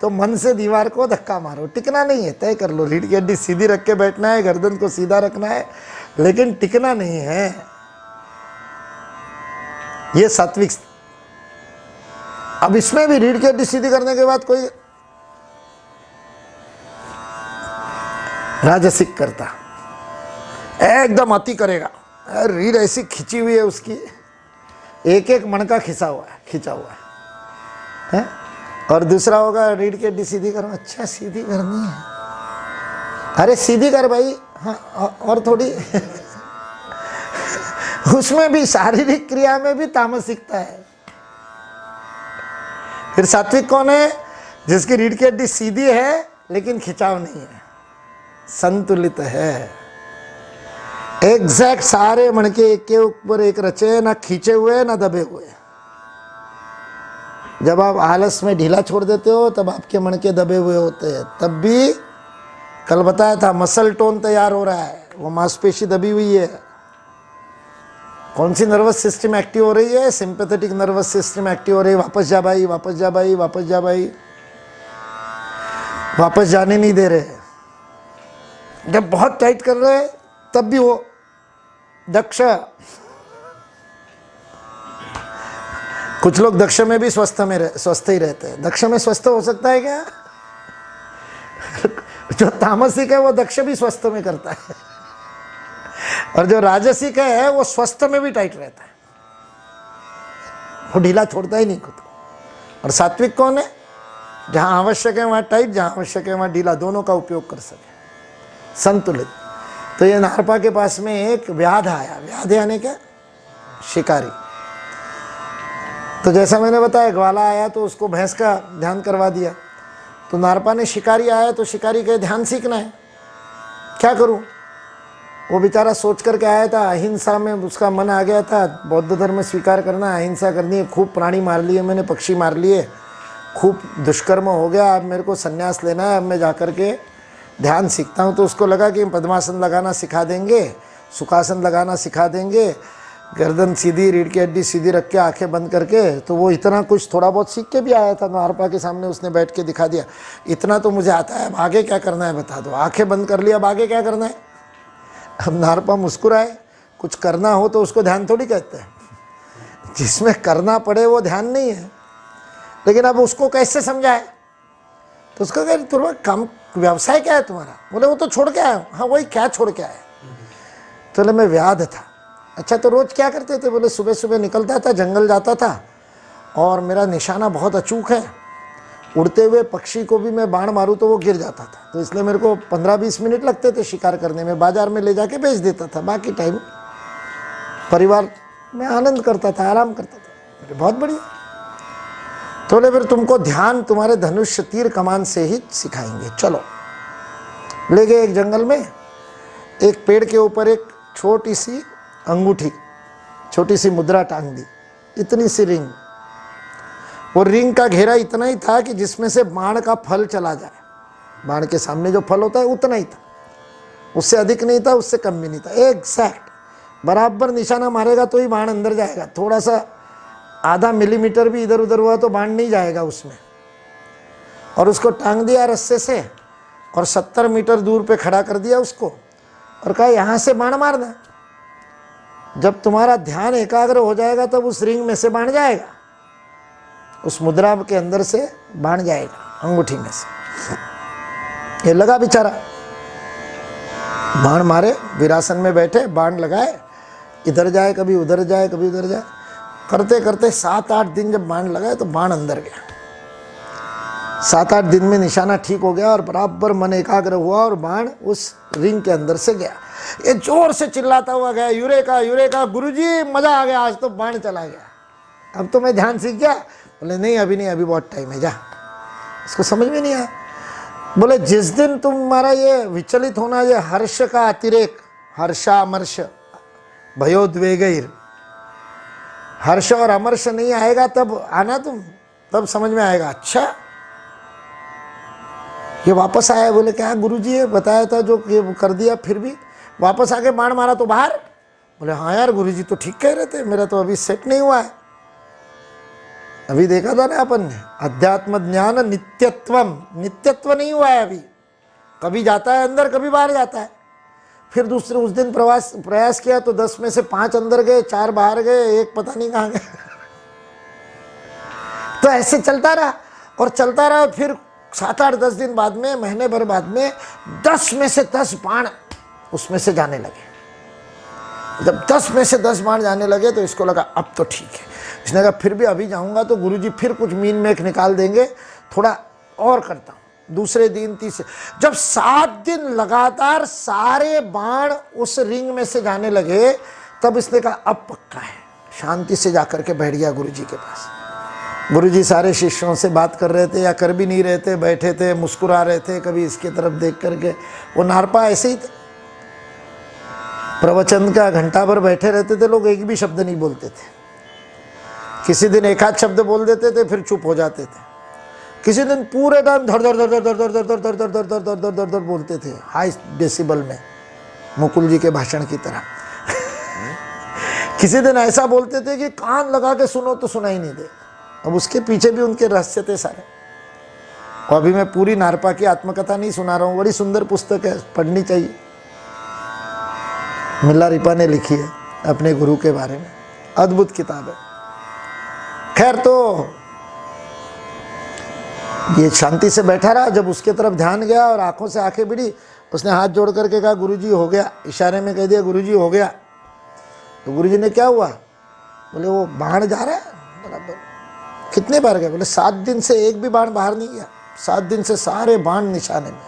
तो मन से दीवार को धक्का मारो, टिकना नहीं है, तय कर लो। रीढ़ की हड्डी सीधी रख के बैठना है, गर्दन को सीधा रखना है, लेकिन टिकना नहीं है। ये सात्विक। अब इसमें भी रीढ़ की हड्डी सीधी करने के बाद कोई राजसिक करता, एकदम अति करेगा, रीढ़ ऐसी खिंची हुई है उसकी, एक एक मणका खिंचा हुआ है? और दूसरा होगा रीढ़ की हड्डी सीधी करो, अच्छा सीधी करनी है, अरे सीधी कर भाई, हाँ और थोड़ी उसमें भी शारीरिक क्रिया में भी तामसिकता है। फिर सात्विक कौन है? जिसकी रीढ़ की हड्डी सीधी है लेकिन खिंचाव नहीं है, संतुलित है, एग्जैक्ट सारे मणके एक के ऊपर एक रचे, ना खींचे हुए ना दबे हुए। जब आप आलस में ढीला छोड़ देते हो तब आपके मणके दबे हुए होते हैं। तब भी कल बताया था मसल टोन तैयार हो रहा है, वो मांसपेशी दबी हुई है। कौन सी नर्वस सिस्टम एक्टिव हो रही है? सिंपैथेटिक नर्वस सिस्टम एक्टिव हो रही है। वापस जा भाई, वापस जा भाई, वापस जा भाई, वापस जाने नहीं दे रहे। जब बहुत टाइट कर रहे हैं तब भी वो दक्ष, कुछ लोग दक्ष में भी स्वस्थ ही रहते हैं। दक्ष में स्वस्थ हो सकता है क्या? जो तामसिक है वो दक्ष भी स्वस्थ में करता है, और जो राजसिक है वो स्वस्थ में भी टाइट रहता है, वो ढीला छोड़ता ही नहीं खुद को। और सात्विक कौन है? जहां आवश्यक है वहां टाइट, जहां आवश्यक है वहां ढीला, दोनों का उपयोग कर सके, संतुलित। तो ये नारपा के पास में एक व्याध आया। व्याध यानी क्या? शिकारी। तो जैसा मैंने बताया, ग्वाला आया तो उसको भैंस का ध्यान करवा दिया। तो नारपा ने शिकारी आया तो शिकारी के ध्यान सीखना है, क्या करूं? वो बेचारा सोच करके आया था, अहिंसा में उसका मन आ गया था, बौद्ध धर्म स्वीकार करना, अहिंसा करनी है। खूब प्राणी मार लिए मैंने, पक्षी मार लिए, खूब दुष्कर्म हो गया, अब मेरे को संन्यास लेना है, अब मैं जाकर के ध्यान सीखता हूँ। तो उसको लगा कि पद्मासन लगाना सिखा देंगे, सुखासन लगाना सिखा देंगे, गर्दन सीधी, रीढ़ की हड्डी सीधी रख के, आंखें बंद करके। तो वो इतना कुछ थोड़ा बहुत सीख के भी आया था। नारपा के सामने उसने बैठ के दिखा दिया, इतना तो मुझे आता है, अब आगे क्या करना है बता दो। आंखें बंद कर लिया, अब आगे क्या करना है? अब नारपा मुस्कुराए। कुछ करना हो तो उसको ध्यान थोड़ी कहते हैं, जिसमें करना पड़े वो ध्यान नहीं है। लेकिन अब उसको कैसे समझाए? तो उसको कह, तुम्हारा काम व्यवसाय क्या है तुम्हारा? बोले वो तो छोड़ के आया। हाँ वही, क्या छोड़ के आया? तो बोले मैं व्याध था। अच्छा तो रोज क्या करते थे? बोले सुबह सुबह निकलता था, जंगल जाता था, और मेरा निशाना बहुत अचूक है, उड़ते हुए पक्षी को भी मैं बाण मारूं तो वो गिर जाता था। तो इसलिए मेरे को 15-20 मिनट लगते थे शिकार करने में, बाजार में ले जाके बेच देता था, बाकी टाइम परिवार में आनंद करता था, आराम करता था। बहुत बढ़िया। तो बोले फिर तुमको ध्यान तुम्हारे धनुष तीर कमान से ही सिखाएंगे, चलो। ले गए एक जंगल में, एक पेड़ के ऊपर एक छोटी सी अंगूठी, छोटी सी मुद्रा टांग दी, इतनी सी रिंग। वो रिंग का घेरा इतना ही था कि जिसमें से बाण का फल चला जाए। बाण के सामने जो फल होता है उतना ही था, उससे अधिक नहीं था, उससे कम भी नहीं था। एग्जैक्ट बराबर निशाना मारेगा तो ही बाण अंदर जाएगा। थोड़ा सा आधा मिलीमीटर भी इधर उधर हुआ तो बाण नहीं जाएगा उसमें। और उसको टांग दिया रस्से से, और 70 मीटर दूर पे खड़ा कर दिया उसको, और कहा यहाँ से बाण मारना। जब तुम्हारा ध्यान एकाग्र हो जाएगा तब उस रिंग में से बाण जाएगा, उस मुद्रा के अंदर से बाण जाएगा, अंगूठी में से। ये लगा बेचारा, बाण मारे, वीरासन में बैठे, बाण लगाए, इधर जाए कभी उधर जाए कभी उधर जाए, करते करते 7-8 दिन जब बाण लगाए तो बाण अंदर गया। 7-8 दिन में निशाना ठीक हो गया और बराबर मन एकाग्र हुआ और बाण उस रिंग के अंदर से गया। ये जोर से चिल्लाता हुआ गया, यूरेका यूरेका, गुरुजी मजा आ गया, आज तो बाण चला गया, अब तो मैं ध्यान सीख गया। बोले नहीं अभी नहीं, अभी बहुत टाइम है, जा। इसको समझ में नहीं आया। बोले जिस दिन तुम्हारा ये विचलित होना, ये हर्ष का अतिरेक, हर्षामर्ष भयोद्वेगैर, हर्ष और अमर्ष नहीं आएगा तब आना तुम, तब समझ में आएगा। अच्छा ये वापस आया। बोले क्या गुरुजी ये बताया था जो ये कर दिया, फिर भी वापस आके बाण मारा तो बाहर। बोले हाँ यार गुरुजी तो ठीक कह रहे थे, मेरा तो अभी सेट नहीं हुआ है। अभी देखा था ना अपन ने, अध्यात्म ज्ञान नित्यत्वम, नित्यत्व नहीं हुआ है अभी, कभी जाता है अंदर कभी बाहर जाता है। फिर दूसरे उस दिन प्रयास किया तो 10 में से 5 अंदर गए, 4 बाहर गए, 1 पता नहीं कहाँ गए। तो ऐसे चलता रहा और चलता रहा। फिर 7-8-10 दिन बाद में, महीने भर बाद में 10 में से 10 बाण उसमें से जाने लगे। जब 10 में से 10 बाण जाने लगे तो इसको लगा अब तो ठीक है। इसने कहा फिर भी अभी जाऊंगा तो गुरुजी फिर कुछ मीन मेख निकाल देंगे, थोड़ा और करता हूँ। दूसरे दिन, तीसरे, जब 7 दिन लगातार सारे बाण उस रिंग में से जाने लगे, तब इसने कहा अब पक्का है। शांति से जाकर के बैठ गया गुरुजी के पास। गुरुजी सारे शिष्यों से बात कर रहे थे या कर भी नहीं रहे थे, बैठे थे, मुस्कुरा रहे थे, कभी इसकी तरफ देख करके। वो नारपा ऐसे ही थे, प्रवचन का घंटा भर बैठे रहते थे लोग, एक भी शब्द नहीं बोलते थे। किसी दिन 1 आध शब्द बोल देते थे, फिर चुप हो जाते थे। किसी दिन पूरे टाइम धड़ धड़ धड़ धड़ धड़ धड़ धड़ धड़ धड़ धड़ धड़ धड़ धड़ धड़ धड़ बोलते थे, हाई डेसिबल में, मुकुल जी के भाषण की तरह। किसी दिन ऐसा बोलते थे कि कान लगा के सुनो तो सुनाई नहीं दे। अब उसके पीछे भी उनके रहस्य थे सारे। और अभी मैं पूरी नारपा की आत्मकथा नहीं सुना रहा हूँ, बड़ी सुंदर पुस्तक है, पढ़नी चाहिए। मिल्लारिपा ने लिखी है अपने गुरु के बारे में, अद्भुत किताब है। खैर, तो ये शांति से बैठा रहा। जब उसके तरफ ध्यान गया और आंखों से आंखें भिड़ी, उसने हाथ जोड़ करके कहा गुरुजी हो गया, इशारे में कह दिया गुरुजी हो गया। तो गुरुजी ने क्या हुआ, बोले वो बाण जा रहा है बराबर। कितने बार गए, बोले 7 दिन से एक भी बाण बाहर नहीं गया, 7 दिन से सारे बाण निशाने में।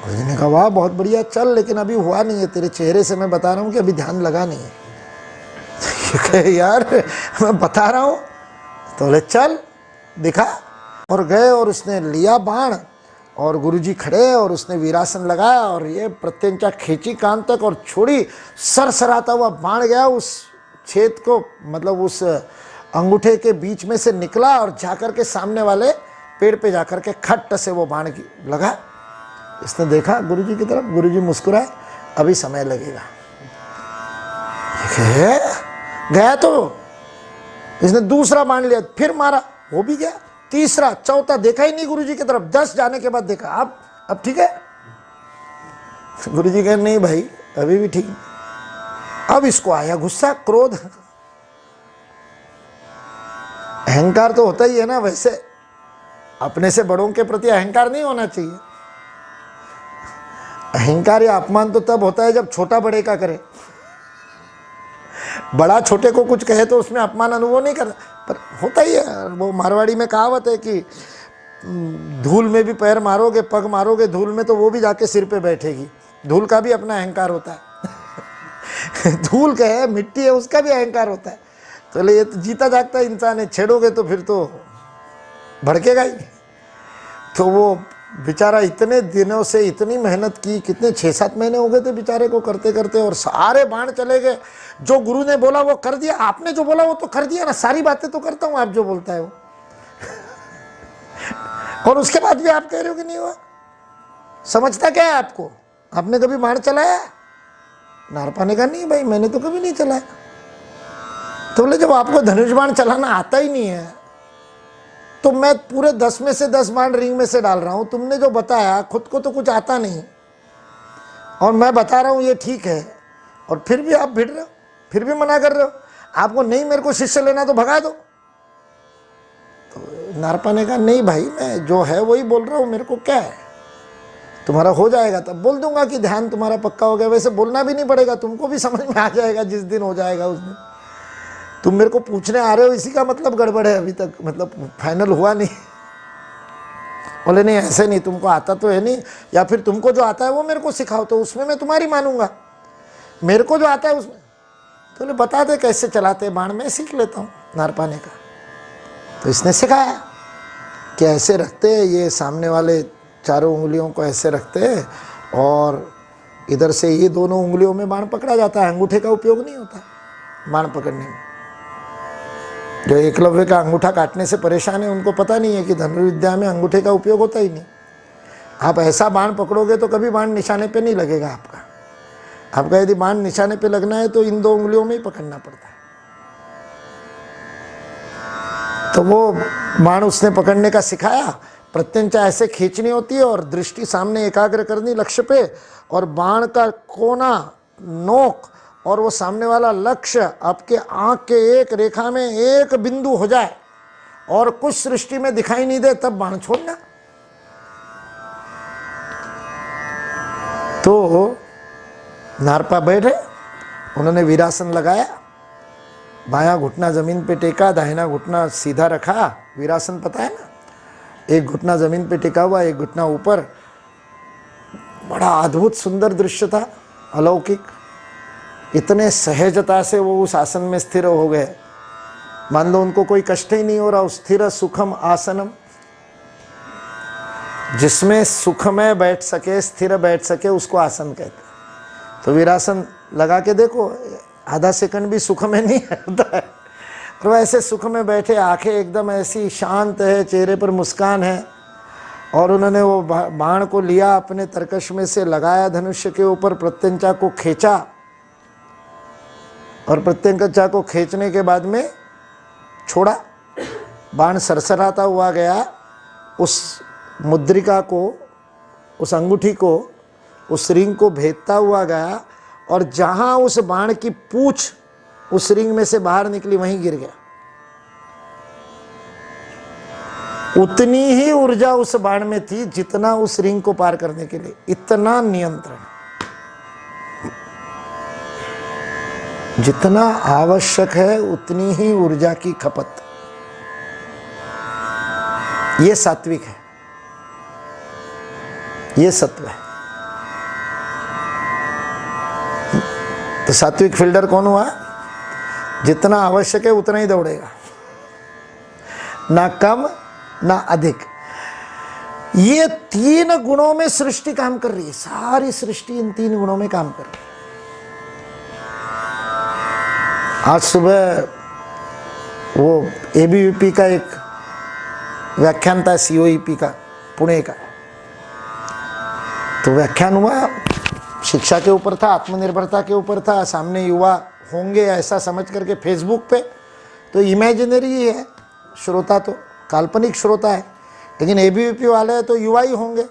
गुरुजी ने कहा वाह बहुत बढ़िया, चल, लेकिन अभी हुआ नहीं है, तेरे चेहरे से मैं बता रहा हूँ कि अभी ध्यान लगा नहीं है। यार मैं बता रहा हूँ। तो बोले चल दिखा। और गए और उसने लिया बाण, और गुरुजी खड़े और उसने वीरासन लगाया और ये प्रत्यंचा खींची कान तक और छोड़ी। सरसराता हुआ बाण गया उस छेद को, मतलब उस अंगूठे के बीच में से निकला और जाकर के सामने वाले पेड़ पे जाकर के खट्ट से वो बाण की लगा। इसने देखा गुरुजी की तरफ, गुरुजी मुस्कुराए, अभी समय लगेगा। गया तो इसने दूसरा बाण लिया, फिर मारा, वो भी गया, तीसरा, चौथा, देखा ही नहीं गुरुजी की तरफ। 10 जाने के बाद देखा, अब ठीक है। गुरुजी कहे नहीं भाई अभी भी ठीक। अब इसको आया गुस्सा, क्रोध, अहंकार तो होता ही है ना। वैसे अपने से बड़ों के प्रति अहंकार नहीं होना चाहिए। अहंकार या अपमान तो तब होता है जब छोटा बड़े का करे। बड़ा छोटे को कुछ कहे तो उसमें अपमान अनुभव नहीं करता, पर होता ही है। वो मारवाड़ी में कहावत है कि धूल में भी पैर मारोगे, पग मारोगे धूल में, तो वो भी जाके सिर पे बैठेगी। धूल का भी अपना अहंकार होता है। धूल का है, मिट्टी है, उसका भी अहंकार होता है। तो ये तो जीता जागता इंसान है, छेड़ोगे तो फिर तो भड़केगा ही। तो वो बेचारा इतने दिनों से इतनी मेहनत की, कितने 6-7 महीने हो गए थे बेचारे को करते करते, और सारे बाण चले गए। जो गुरु ने बोला वो कर दिया, आपने जो बोला वो तो कर दिया ना, सारी बातें तो करता हूं आप जो बोलता है वो। और उसके बाद भी आप कह रहे हो कि नहीं हुआ। समझता क्या है आपको, आपने कभी बाण चलाया? नारपा ने कहा नहीं भाई मैंने तो कभी नहीं चलाया। तो बोले जब आपको धनुष बाण चलाना आता ही नहीं है, तो मैं पूरे 10 में से 10 बाण रिंग में से डाल रहा हूं, तुमने जो बताया खुद को तो कुछ आता नहीं, और मैं बता रहा हूं ये ठीक है, और फिर भी आप भिड़ रहे हो, फिर भी मना कर रहे हो। आपको नहीं मेरे को शिष्य लेना तो भगा दो। तो नारपा ने कहा नहीं भाई मैं जो है वही बोल रहा हूं, मेरे को क्या है, तुम्हारा हो जाएगा तब बोल दूंगा कि ध्यान तुम्हारा पक्का हो गया। वैसे बोलना भी नहीं पड़ेगा, तुमको भी समझ में आ जाएगा जिस दिन हो जाएगा उस दिन। तुम मेरे को पूछने आ रहे हो, इसी का मतलब गड़बड़ है, अभी तक मतलब फाइनल हुआ नहीं। बोले नहीं ऐसे नहीं, तुमको आता तो है नहीं, या फिर तुमको जो आता है वो मेरे को सिखाओ, तो उसमें मैं तुम्हारी मानूंगा। मेरे को जो आता है उसमें तो बोले बता दे कैसे चलाते बाण, मैं सीख लेता हूँ। नारपा ने कहा। तो इसने सिखाया कि ऐसे रखते, ये सामने वाले चारों उंगलियों को ऐसे रखते, और इधर से ये दोनों उंगलियों में बाण पकड़ा जाता है, अंगूठे का उपयोग नहीं होता बाण पकड़ने में। जो एकलव्य का अंगूठा काटने से परेशान है उनको पता नहीं है कि धनुर्विद्या में अंगूठे का उपयोग होता ही नहीं। आप ऐसा बाण पकड़ोगे तो कभी बाण निशाने पे नहीं लगेगा आपका। आपका यदि बाण निशाने पे लगना है तो इन 2 उंगलियों में ही पकड़ना पड़ता है। तो वो बाण उसने पकड़ने का सिखाया। प्रत्यंचा ऐसे खींचनी होती है और दृष्टि सामने एकाग्र करनी लक्ष्य पे, और बाण का कोना, नोक और वो सामने वाला लक्ष्य आपके आंख के एक रेखा में एक बिंदु हो जाए और कुछ सृष्टि में दिखाई नहीं दे, तब बाण छोड़ना। तो नारपा बैठे, उन्होंने वीरासन लगाया, बायां घुटना जमीन पे टेका, दाहिना घुटना सीधा रखा। वीरासन पता है ना, एक घुटना जमीन पे टेका हुआ, एक घुटना ऊपर। बड़ा अद्भुत सुंदर दृश्य था, अलौकिक। इतने सहजता से वो उस आसन में स्थिर हो गए, मान लो उनको कोई कष्ट ही नहीं हो रहा। स्थिर सुखम आसनम, जिसमें सुख में बैठ सके, स्थिर बैठ सके, उसको आसन कहते। तो वीरासन लगा के देखो, आधा सेकंड भी सुख में नहीं होता है। और वह ऐसे सुख में बैठे, आंखें एकदम ऐसी शांत है, चेहरे पर मुस्कान है। और उन्होंने वो बाण को लिया, अपने तरकश में से लगाया धनुष्य के ऊपर, प्रत्यंचा को खींचा, और प्रत्यंचा को खींचने के बाद में छोड़ा। बाण सरसराता हुआ गया, उस मुद्रिका को, उस अंगूठी को, उस रिंग को भेदता हुआ गया, और जहां उस बाण की पूंछ उस रिंग में से बाहर निकली वहीं गिर गया। उतनी ही ऊर्जा उस बाण में थी जितना उस रिंग को पार करने के लिए। इतना नियंत्रण, जितना आवश्यक है उतनी ही ऊर्जा की खपत, ये सात्विक है, ये सत्व है। तो सात्विक फील्डर कौन हुआ? जितना आवश्यक है उतना ही दौड़ेगा, ना कम ना अधिक। ये तीन गुणों में सृष्टि काम कर रही है, सारी सृष्टि इन तीन गुणों में काम कर रही है। आज सुबह वो एबीवीपी का एक व्याख्यान था, सीओईपी का, पुणे का। तो व्याख्यान हुआ, शिक्षा के ऊपर था, आत्मनिर्भरता के ऊपर था। सामने युवा होंगे ऐसा समझ करके फेसबुक पे, तो इमेजिनरी ही है श्रोता, तो काल्पनिक श्रोता है, लेकिन एबीवीपी वाले हैं तो युवा ही होंगे,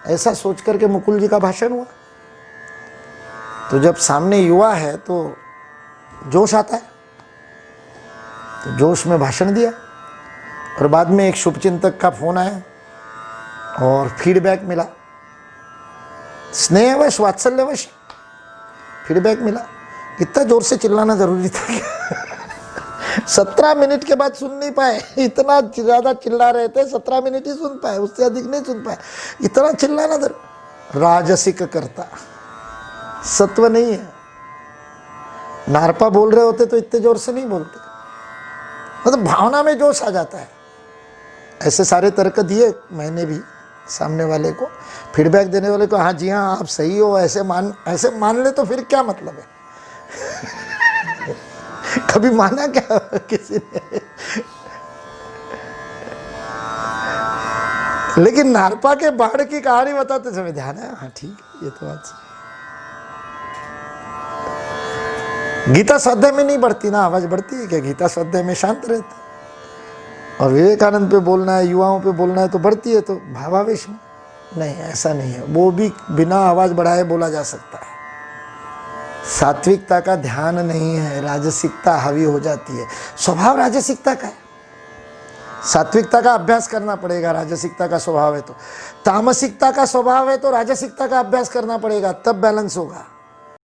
ऐसा सोच करके मुकुल जी का भाषण हुआ। तो जब सामने युवा है तो जोश आता है, तो जोश में भाषण दिया। और बाद में एक शुभचिंतक का फोन आया और फीडबैक मिला, स्नेहवश वात्सल्यवश फीडबैक मिला। इतना जोर से चिल्लाना जरूरी था क्या? 17 मिनट के बाद सुन नहीं पाए, इतना ज़्यादा चिल्ला रहे थे, 17 मिनट ही सुन पाए, उससे अधिक नहीं सुन पाए। इतना चिल्लाना राजसिक करता, सत्व नहीं है। नारपा बोल रहे होते तो इतने जोर से नहीं बोलते, मतलब भावना में जोश आ जाता है। ऐसे सारे तर्क दिए मैंने भी सामने वाले को, फीडबैक देने वाले को, हाँ जी हाँ आप सही हो, ऐसे मान ले तो फिर क्या मतलब है? कभी माना क्या किसी ने? लेकिन नारपा के बाढ़ की कहानी बताते समय ध्यान है, हाँ ठीक है, ये तो बात सही। गीता स्वाध्याय में नहीं बढ़ती ना, आवाज बढ़ती है क्या? गीता स्वाध्याय में शांत रहते, और विवेकानंद पे बोलना है, युवाओं पे बोलना है तो बढ़ती है, तो भावावेश में नहीं, ऐसा नहीं है। वो भी बिना आवाज बढ़ाए बोला जा सकता है। सात्विकता का ध्यान नहीं है, राजसिकता हावी हो जाती है। स्वभाव राजसिकता का है, सात्विकता का अभ्यास करना पड़ेगा। राजसिकता का स्वभाव है तो, तामसिकता का स्वभाव है तो राजसिकता का अभ्यास करना पड़ेगा, तब बैलेंस होगा।